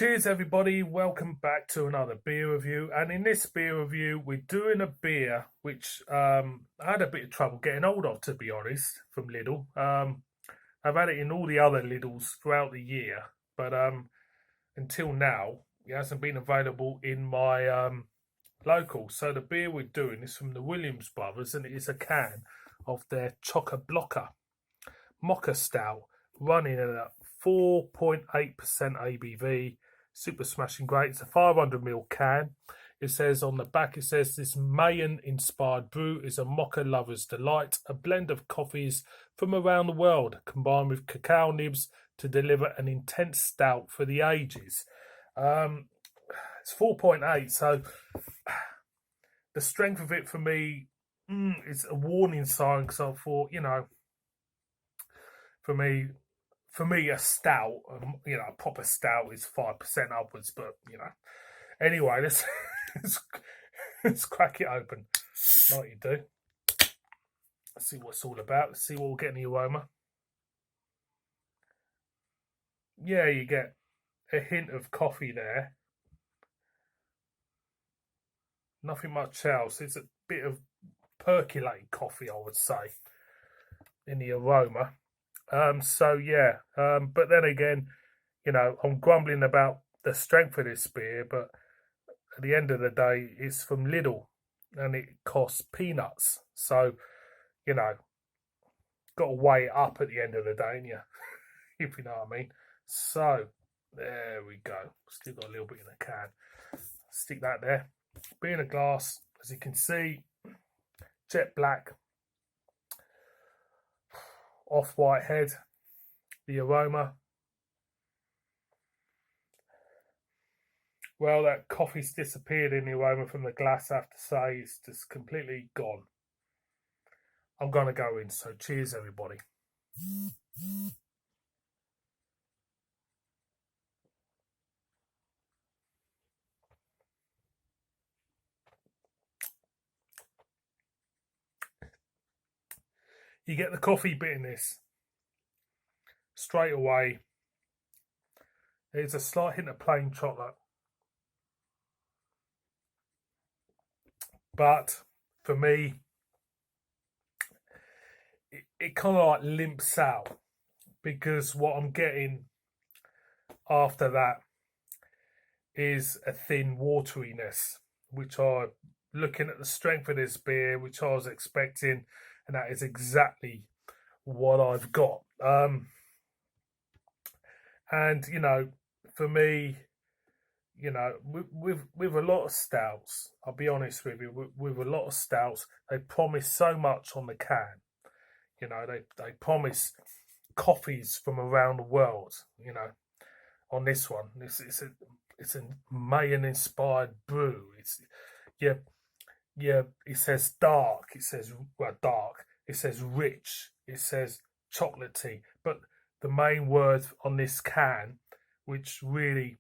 Cheers, everybody. Welcome back to another beer review. And in this beer review, we're doing a beer which I had a bit of trouble getting hold of, to be honest, from Lidl. I've had it in all the other Lidls throughout the year, but until now, it hasn't been available in my local. So the beer we're doing is from the Williams brothers, and it is a can of their Chokka Blokka Mocha Stout, running at 4.8% ABV. Super smashing great. It's a 500ml can. It says on the back, it says this Mayan-inspired brew is a mocha lover's delight, a blend of coffees from around the world combined with cacao nibs to deliver an intense stout for the ages. It's 4.8, so the strength of it for me is a warning sign, because I thought, for me, a stout, a proper stout is 5% upwards. But anyway, let's crack it open, like you do. Let's see what it's all about. Let's see what we'll get in the aroma. Yeah, you get a hint of coffee there. Nothing much else. It's a bit of percolated coffee, I would say, in the aroma. But then again, I'm grumbling about the strength of this beer, but at the end of the day, it's from Lidl and it costs peanuts. So, got to weigh it up at the end of the day, if you know what I mean. So, there we go. Still got a little bit in the can. Stick that there. Beer in a glass, as you can see, jet black. Off-white head, the aroma. Well, that coffee's disappeared in the aroma from the glass, I have to say. It's just completely gone. I'm going to go in, so cheers, everybody. You get the coffee bit in this straight away. There's a slight hint of plain chocolate, but for me, it kind of like limps out, because what I'm getting after that is a thin wateriness, which I'm looking at the strength of this beer, which I was expecting, and that is exactly what I've got. And for me, with a lot of stouts, I'll be honest with you, with a lot of stouts, they promise so much on the can. They promise coffees from around the world. On this one, it's a Mayan-inspired brew. It says dark. It says dark. It says rich. It says chocolatey. But the main word on this can, which really,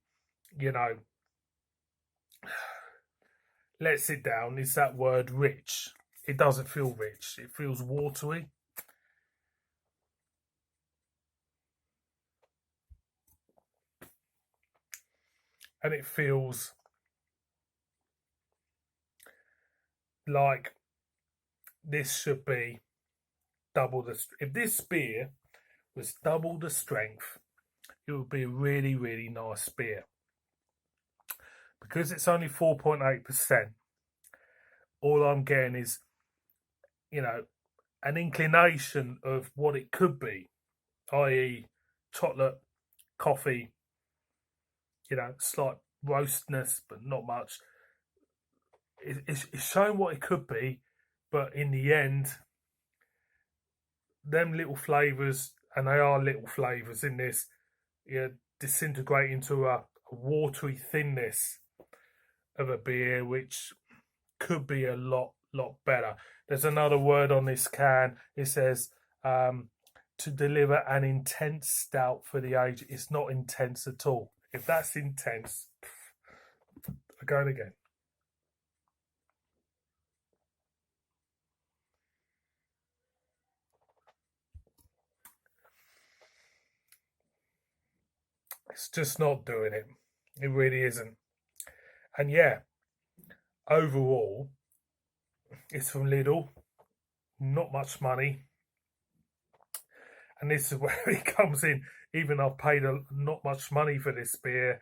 lets it down, is that word rich. It doesn't feel rich. It feels watery. And it feels like this should be double the. If this beer was double the strength, it would be a really, really nice beer. Because it's only 4.8%, all I'm getting is, an inclination of what it could be, i.e., chocolate, coffee, slight roastness, but not much. It's showing what it could be, but in the end, them little flavours, and they are little flavours in this, disintegrate into a watery thinness of a beer, which could be a lot better. There's another word on this can. It says to deliver an intense stout for the age. It's not intense at all. If that's intense, I'm going again. It's just not doing it. It really isn't. And yeah, overall, it's from Lidl. Not much money. And this is where it comes in. Even I've paid not much money for this beer,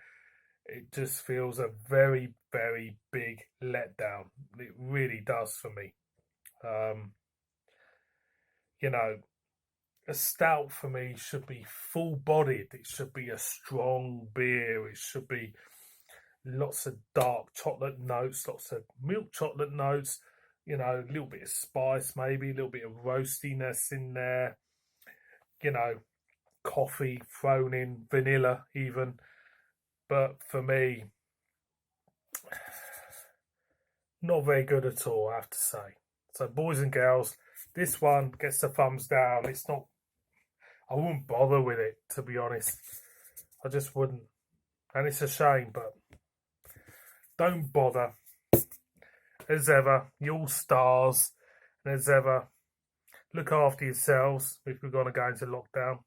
it just feels a very, very big letdown. It really does for me. Um, you know, a stout for me should be full bodied. It should be a strong beer. It should be lots of dark chocolate notes, lots of milk chocolate notes, a little bit of spice, maybe a little bit of roastiness in there, you know, coffee thrown in, vanilla even. But for me, not very good at all, I have to say. So, boys and girls, this one gets the thumbs down. It's not, I wouldn't bother with it, to be honest. I just wouldn't. And it's a shame, but don't bother. As ever, you're all stars. And as ever, look after yourselves if we're going to go into lockdown.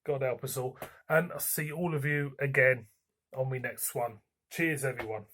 God help us all. And I'll see all of you again on my next one. Cheers, everyone.